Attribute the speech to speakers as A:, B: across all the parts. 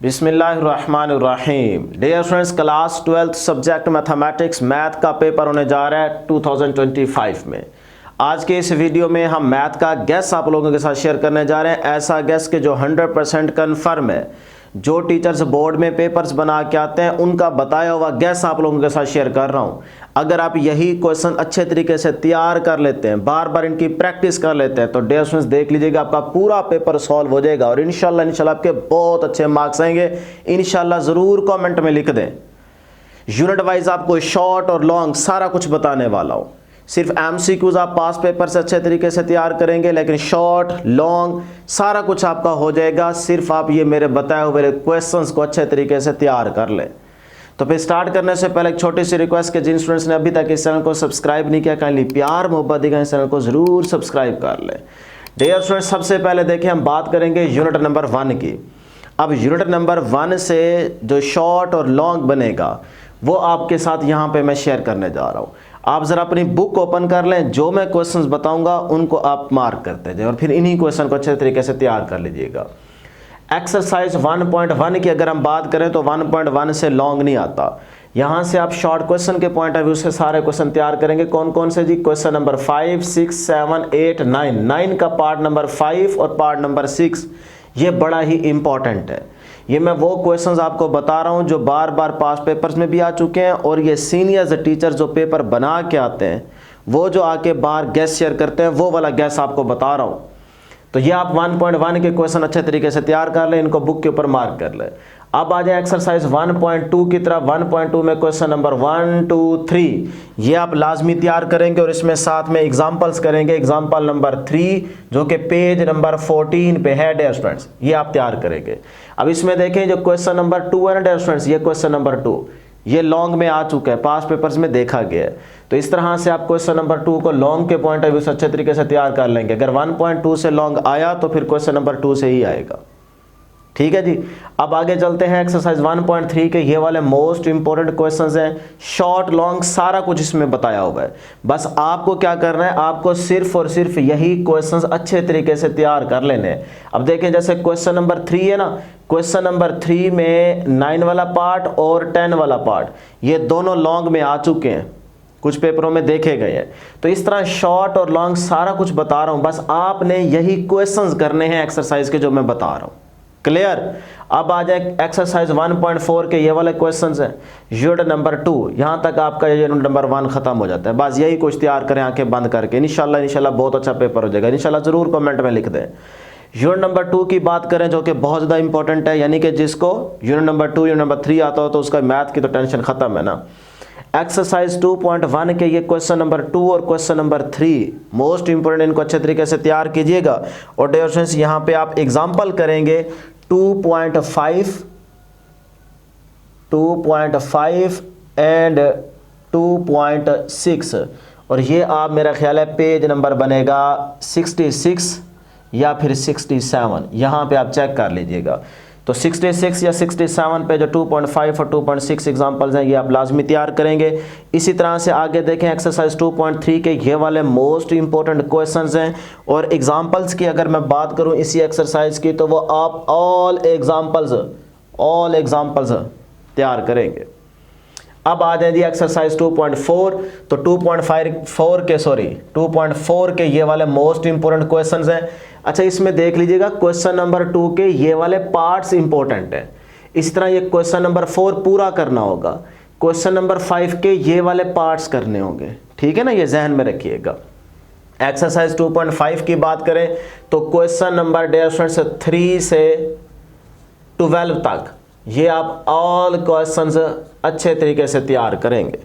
A: बिस्मिल्लाहिर्रहमानिर्रहीम। Dear students, class 12th subject mathematics math का paper होने जा रहा है 2025 में। आज के इस वीडियो में हम मैथ का गैस आप लोगों के साथ शेयर करने जा रहे हैं। ऐसा गैस के जो 100% कन्फर्म है। जो टीचर्स बोर्ड में पेपर्स बना के आते हैं उनका बताया हुआ गैस आप लोगों के साथ शेयर कर रहा हूं। अगर आप यही क्वेश्चन अच्छे तरीके से तैयार कर लेते हैं, बार बार इनकी प्रैक्टिस कर लेते हैं, तो डियर स्टूडेंट्स देख लीजिएगा आपका पूरा पेपर सॉल्व हो जाएगा और इंशाल्लाह आपके बहुत अच्छे मार्क्स आएंगे। इंशाल्लाह ज़रूर कमेंट में लिख दें। यूनिट वाइज आपको शॉर्ट और लॉन्ग सारा कुछ बताने वाला हूँ। सिर्फ एमसीक्यूज आप पास पेपर से अच्छे तरीके से तैयार करेंगे, लेकिन शॉर्ट लॉन्ग सारा कुछ आपका हो जाएगा। सिर्फ आप ये मेरे बताए हुए क्वेश्चंस को अच्छे तरीके से तैयार कर लें। तो फिर स्टार्ट करने से पहले एक छोटी सी रिक्वेस्ट कि जिन स्टूडेंट्स ने अभी तक इस चैनल को सब्सक्राइब नहीं किया, काइंडली प्यार मोहब्बत दिखा इस चैनल को जरूर सब्सक्राइब कर लें। डियर स्टूडेंट्स, सबसे पहले देखिए हम बात करेंगे यूनिट नंबर 1 की। अब यूनिट नंबर 1 से जो शॉर्ट और लॉन्ग बनेगा वो आपके साथ यहाँ पे मैं शेयर करने जा रहा हूँ। आप ज़रा अपनी बुक ओपन कर लें, जो मैं क्वेश्चंस बताऊंगा उनको आप मार्क करते जाए और फिर इन्हीं क्वेश्चन को अच्छे तरीके से तैयार कर लीजिएगा। एक्सरसाइज 1.1 की अगर हम बात करें तो 1.1 से लॉन्ग नहीं आता। यहाँ से आप शॉर्ट क्वेश्चन के पॉइंट ऑफ व्यू से सारे क्वेश्चन तैयार करेंगे। कौन कौन से जी? क्वेश्चन नंबर 5, 6, 7, 8, 9 का पार्ट नंबर 5 और पार्ट नंबर 6 ये बड़ा ही इंपॉर्टेंट है। ये मैं वो क्वेश्चंस आपको बता रहा हूँ जो बार बार पास पेपर्स में भी आ चुके हैं और ये सीनियर्स टीचर जो पेपर बना के आते हैं वो जो आके बाहर गैस शेयर करते हैं वो वाला गैस आपको बता रहा हूँ। तो ये आप 1.1 के क्वेश्चन अच्छे तरीके से तैयार कर लें, इनको बुक के ऊपर मार्क कर लें। अब आ जाए एक्सरसाइज 1.2 की तरफ। 1.2 में क्वेश्चन नंबर 1, 2, 3 ये आप लाजमी तैयार करेंगे और इसमें साथ में एग्जांपल्स करेंगे। एग्जांपल नंबर 3 जो कि पेज नंबर 14 पे है डियर स्टूडेंट्स, ये आप तैयार करेंगे। अब इसमें देखें जो क्वेश्चन नंबर 2 है ना डियर स्टूडेंट्स, ये क्वेश्चन नंबर 2 ये लॉन्ग में आ चुका है, पास पेपर्स में देखा गया है। तो इस तरह से आप क्वेश्चन नंबर 2 को लॉन्ग के पॉइंट ऑफ व्यू से अच्छे तरीके से तैयार कर लेंगे। अगर 1.2 से लॉन्ग आया तो फिर क्वेश्चन नंबर 2 से ही आएगा। ठीक है जी। अब आगे चलते हैं एक्सरसाइज 1.3 के ये वाले मोस्ट इंपॉर्टेंट क्वेश्चंस हैं। शॉर्ट लॉन्ग सारा कुछ इसमें बताया हुआ है। बस आपको क्या करना है, आपको सिर्फ और सिर्फ यही क्वेश्चंस अच्छे तरीके से तैयार कर लेने हैं। अब देखें जैसे क्वेश्चन नंबर 3 है ना, क्वेश्चन नंबर 3 में 9 वाला पार्ट और 10 वाला पार्ट ये दोनों लॉन्ग में आ चुके हैं, कुछ पेपरों में देखे गए हैं। तो इस तरह शॉर्ट और लॉन्ग सारा कुछ बता रहा हूं, बस आपने यही क्वेश्चंस करने हैं एक्सरसाइज के जो मैं बता रहा हूं। क्लियर? अब आ जाए एक्सरसाइज 1.4 के ये वाले क्वेश्चंस हैं। यूनिट नंबर 2 यहां तक आपका यूनिट नंबर 1 खत्म हो जाता है। बस यही कुछ तैयार करें आंखें बंद करके, इंशाल्लाह बहुत अच्छा पेपर हो जाएगा। इंशाल्लाह जरूर कमेंट में लिख दें। यूनिट नंबर 2 की बात करें जो कि बहुत ज़्यादा इंपॉर्टेंट है, यानी कि जिसको यूनिट नंबर 2 यूनिट नंबर 3 आता हो तो उसका मैथ की तो टेंशन खत्म है ना। एक्सरसाइज 2.1 के ये क्वेश्चन नंबर 2 और क्वेश्चन नंबर 3 मोस्ट इंपोर्टेंट, इनको अच्छे तरीके से तैयार कीजिएगा। और डियर स्टूडेंट्स यहाँ पे आप एग्जांपल करेंगे 2.5 एंड 2.6 और ये आप मेरा ख्याल है पेज नंबर बनेगा 66 या फिर 67, यहाँ पे आप चेक कर लीजिएगा। तो 66 या 67 पे जो 2.5 और 2.6 एग्जांपल्स हैं ये आप लाजमी तैयार करेंगे। इसी तरह से आगे देखें एक्सरसाइज 2.3 के ये वाले मोस्ट इंपॉर्टेंट क्वेश्चंस हैं और एग्जांपल्स की अगर मैं बात करूं इसी एक्सरसाइज की तो वो आप ऑल एग्जांपल्स तैयार करेंगे। अब आ जाए जी एक्सरसाइज 2.4। तो 2.4 के ये वाले मोस्ट इंपॉर्टेंट क्वेश्चंस हैं। अच्छा, इसमें देख लीजिएगा क्वेश्चन नंबर 2 के ये वाले पार्ट्स इंपॉर्टेंट हैं। इस तरह ये क्वेश्चन नंबर 4 पूरा करना होगा, क्वेश्चन नंबर 5 के ये वाले पार्ट्स करने होंगे। ठीक है ना, ये जहन में रखिएगा। एक्सरसाइज 2.5 की बात करें तो क्वेश्चन नंबर डियर स्टूडेंट्स 3 से 12 तक ये आप ऑल क्वेश्चंस अच्छे तरीके से तैयार करेंगे।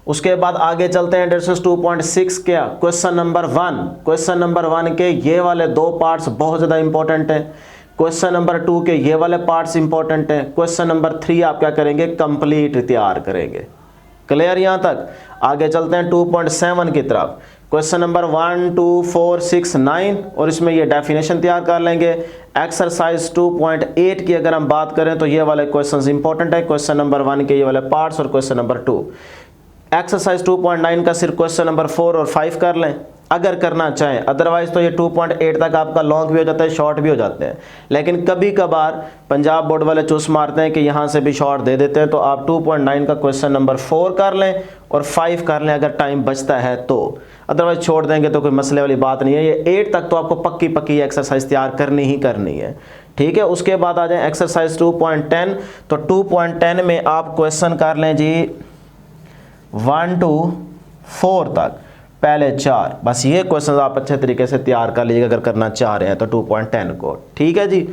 A: उसके बाद आगे चलते हैं डियर स्टूडेंट्स 2.6 क्या क्वेश्चन नंबर 1 के ये वाले 2 पार्ट्स बहुत ज़्यादा इंपॉर्टेंट हैं। क्वेश्चन नंबर 2 के ये वाले पार्ट्स इंपॉर्टेंट हैं। क्वेश्चन नंबर 3 आप क्या करेंगे, कंप्लीट तैयार करेंगे। क्लियर यहाँ तक? आगे चलते हैं 2.7 की तरफ। क्वेश्चन नंबर 1, 2, 4, 6, 9 और इसमें ये डेफिनेशन तैयार कर लेंगे। एक्सरसाइज 2.8 की अगर हम बात करें तो ये वाले क्वेश्चंस इंपॉर्टेंट है, क्वेश्चन नंबर 1 के ये वाले पार्ट्स और क्वेश्चन नंबर 2। एक्सरसाइज 2.9 का सिर्फ क्वेश्चन नंबर 4 और 5 कर लें। अगर करना चाहें, अदरवाइज तो ये 2.8 तक आपका लॉन्ग भी हो जाता है, शॉर्ट भी हो जाते हैं। लेकिन कभी कभार पंजाब बोर्ड वाले चूस मारते हैं कि यहाँ से भी शॉर्ट दे देते हैं, तो आप 2.9 का क्वेश्चन नंबर 4 कर लें और 5 कर लें अगर टाइम बचता है तो। अदरवाइज छोड़ देंगे तो कोई मसले वाली बात नहीं है। ये 8 तक तो आपको पक्की पक्की एक्सरसाइज तैयार करनी ही करनी है, ठीक है। उसके बाद आ जाए एक्सरसाइज 2.10। तो 2.10 में आप क्वेश्चन कर लें जी 1 to 4 तक, पहले 4, बस ये क्वेश्चन आप अच्छे तरीके से तैयार कर लीजिएगा अगर करना चाह रहे हैं तो 2.10 को, ठीक है जी।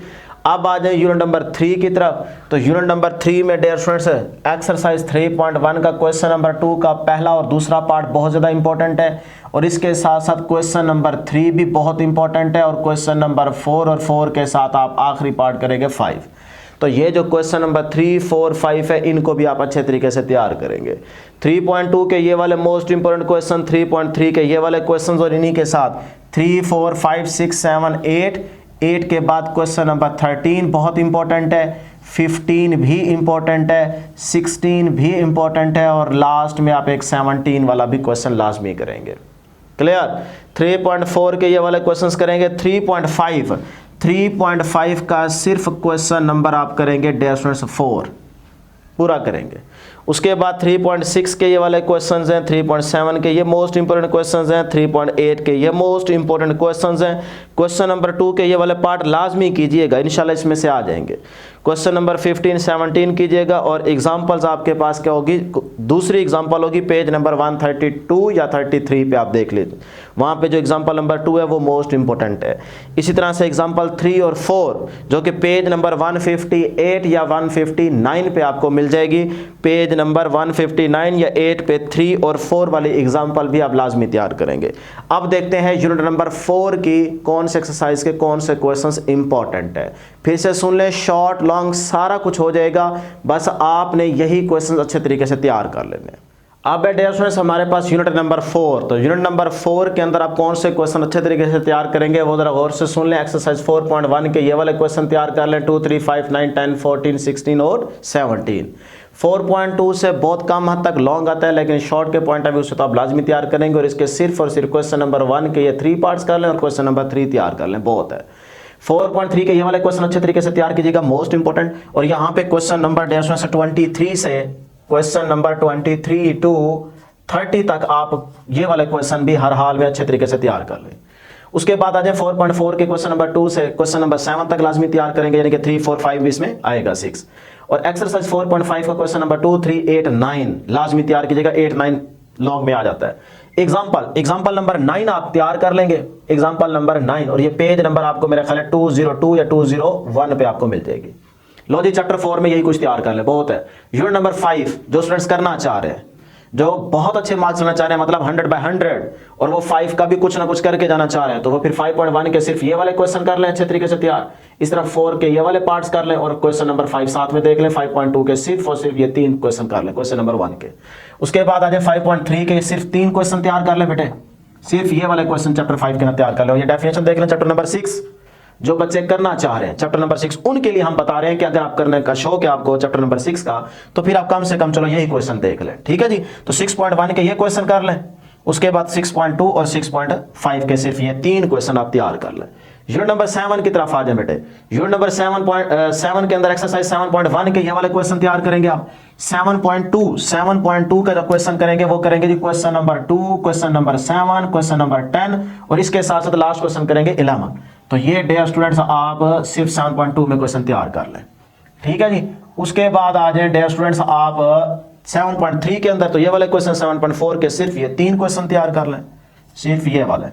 A: अब आ जाए यूनिट नंबर 3 की तरफ। तो यूनिट नंबर 3 में डियर स्टूडेंट्स एक्सरसाइज 3.1 का क्वेश्चन नंबर 2 का पहला और दूसरा पार्ट बहुत ज़्यादा इंपॉर्टेंट है, और इसके साथ साथ क्वेश्चन नंबर 3 भी बहुत इंपॉर्टेंट है, और क्वेश्चन नंबर 4 और 4 के साथ आप आखिरी पार्ट करेंगे 5। तो ये जो क्वेश्चन नंबर 3, 4, 5 है, इनको भी आप अच्छे तरीके से तैयार करेंगे। 3.2 के ये वाले मोस्ट इंपोर्टेंट क्वेश्चन, 3.3 के ये वाले क्वेश्चन, और इन्हीं के साथ 3, 4, 5, 6, 7, 8 के बाद क्वेश्चन नंबर 13 बहुत इंपॉर्टेंट है, 15 भी इंपॉर्टेंट है, 16 भी इंपॉर्टेंट है, और लास्ट में आप एक 17 वाला भी क्वेश्चन लाजमी करेंगे। क्लियर। 3.4 के ये वाले क्वेश्चंस करेंगे। 3.5 का सिर्फ क्वेश्चन नंबर आप करेंगे डियर स्टूडेंट्स 4 पूरा करेंगे। उसके बाद 3.6 के ये वाले क्वेश्चंस हैं, 3.7 के ये मोस्ट इंपोर्टेंट क्वेश्चंस हैं, 3.8 के ये मोस्ट इंपोर्टेंट क्वेश्चंस हैं। क्वेश्चन नंबर 2 के ये वाले पार्ट लाजमी कीजिएगा, इंशाल्लाह इसमें से आ जाएंगे। क्वेश्चन नंबर 15, 17 कीजिएगा, और एग्जांपल्स आपके पास क्या होगी, दूसरी एग्जांपल होगी पेज नंबर 132 या 33 पे आप देख लीजिए, वहाँ पे जो एग्जांपल नंबर 2 है वो मोस्ट इंपोर्टेंट है। इसी तरह से एग्जांपल 3 और 4 जो कि पेज नंबर 158 या 159 पे आपको मिल जाएगी, पेज नंबर 159 या 8 पे 3 और 4 वाली एग्जांपल भी आप लाजमी तैयार करेंगे। अब देखते हैं यूनिट नंबर 4 की कौन से एक्सरसाइज के कौन से क्वेश्चंस इंपॉर्टेंट है। फिर से सुन लें, शॉर्ट लॉन्ग सारा कुछ हो जाएगा, बस आपने यही क्वेश्चंस अच्छे तरीके से तैयार कर लेने। अब डियर स्टूडेंट्स हमारे पास यूनिट नंबर 4, तो यूनिट नंबर 4 के अंदर आप कौन से क्वेश्चन अच्छे तरीके से तैयार करेंगे वो जरा गौर से सुन लें। एक्सरसाइज 4.1 के ये वाले क्वेश्चन तैयार कर लें, 2, 3, 5, 9, 10, 14, 16 और 17। 4.2 से बहुत कम हद तक लॉन्ग आता है, लेकिन शॉर्ट के पॉइंट ऑफ व्यू से तो आप लाजमी तैयार करेंगे, और इसके सिर्फ और सिर्फ क्वेश्चन नंबर 1 के ये 3 पार्ट्स कर लें और क्वेश्चन नंबर 3 तैयार कर लें, बहुत है। 4.3 के ये वाले क्वेश्चन अच्छे तरीके से तैयार कीजिएगा, मोस्ट इंपोर्टेंट। और यहाँ पे क्वेश्चन नंबर 23 से क्वेश्चन नंबर 23 to 30 तक आप ये वाले क्वेश्चन भी हर हाल में अच्छे तरीके से तैयार कर लें। उसके बाद आ जाए 4.4 के क्वेश्चन नंबर 2 से क्वेश्चन नंबर 7 तक लाजमी तैयार करेंगे, यानी कि 3, 4, 5 भी इसमें आएगा, 6। और एक्सरसाइज 4.5 का क्वेश्चन नंबर 2, 3, 8, 9 लाजमी तैयार कीजिएगा, 8, 9 लॉन्ग में आ जाता है। एग्जाम्पल नंबर 9 आप तैयार कर लेंगे, एग्जाम्पल नंबर 9, और ये पेज नंबर आपको मेरा ख्याल है 202 या 201 पे आपको मिल जाएगी। लो जी, चैप्टर 4 में यही कुछ तैयार कर ले, बहुत है। यूनिट नंबर 5 जो स्टूडेंट्स करना चाह रहे हैं, जो बहुत अच्छे मार्क्स लेना चाह रहे हैं, मतलब 100/100, और वो 5 का भी कुछ ना कुछ करके जाना चाह रहे हैं, तो वो फिर 5.1 के सिर्फ ये वाले क्वेश्चन कर लें अच्छे तरीके से तैयार। इस तरह 4 के ये वाले पार्ट्स कर लें, और क्वेश्चन नंबर 5 साथ में देख लें। 5.2 के सिर्फ और सिर्फ ये 3 क्वेश्चन कर लें क्वेश्चन नंबर 1 के। उसके बाद आ जाए 5.3 के सिर्फ 3 क्वेश्चन तैयार कर लें बेटे, सिर्फ ये वाले क्वेश्चन चैप्टर 5 के ना तैयार कर लें। ये डेफिनेशन देख लें चैप्टर नंबर 6, जो बच्चे करना चाह रहे हैं चैप्टर नंबर 6 उनके लिए हम बता रहे हैं कि अगर आप करने का शौक है आपको चैप्टर नंबर 6 का, तो फिर आप कम से कम चलो यही क्वेश्चन देख लें, ठीक है जी। तो 6.1 के ये क्वेश्चन कर लें, उसके बाद 6.2 और 6.5 के सिर्फ ये 3 क्वेश्चन आप तैयार कर लें। यूनिट नंबर 7 की तरफ आ जाए बेटे। यूनिट नंबर 7 के अंदर एक्सरसाइज 7.1 के ये वाले क्वेश्चन तैयार करेंगे आप। 7.2 का जो क्वेश्चन करेंगे वो करेंगे जी question number 2, question number 7, question number 10, और इसके साथ साथ लास्ट क्वेश्चन करेंगे 11। तो ये डियर स्टूडेंट्स आप सिर्फ 7.2 में क्वेश्चन तैयार कर लें, ठीक है जी। उसके बाद आ जाए डियर स्टूडेंट्स आप 7.3 के अंदर, तो ये वाले क्वेश्चन 7.4 के सिर्फ ये 3 क्वेश्चन तैयार कर लें, सिर्फ ये वाले,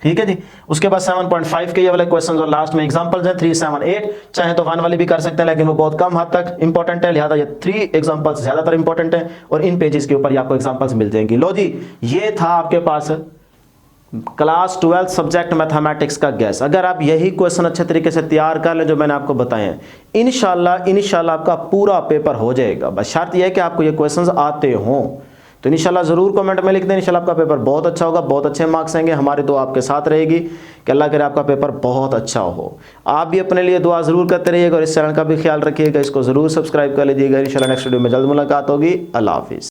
A: ठीक है जी। उसके बाद 7.5 के ये वाले क्वेश्चन और लास्ट में एग्जांपल्स हैं 3, 7, 8, चाहे तो 1 वाली भी कर सकते हैं, लेकिन वो बहुत कम हद तक इंपॉर्टेंट है, लिहाजा ये 3 एग्जांपल्स ज्यादातर इंपॉर्टेंट है, और इन पेजेस के ऊपर ही आपको एग्जांपल्स मिल जाएंगी। लो जी, ये था आपके पास क्लास 12 सब्जेक्ट मैथमेटिक्स का गैस। अगर आप यही क्वेश्चन अच्छे तरीके से तैयार कर लें जो मैंने आपको बताए हैं, इंशाल्लाह आपका पूरा पेपर हो जाएगा। बस शर्त यह है कि आपको ये क्वेश्चंस आते हों, तो इंशाल्लाह ज़रूर कमेंट में लिख दें। इंशाल्लाह आपका पेपर बहुत अच्छा होगा, बहुत अच्छे मार्क्स आएंगे। हमारी दुआ आपके साथ रहेगी कि अल्लाह करे आपका पेपर बहुत अच्छा हो। आप भी अपने लिए दुआ ज़रूर करते रहिएगा, और इस चैनल का भी ख्याल रखिएगा, इसको ज़रूर सब्सक्राइब कर लीजिएगा। इंशाल्लाह नेक्स्ट वीडियो में जल्द मुलाकात होगी। अल्लाह हाफिज़।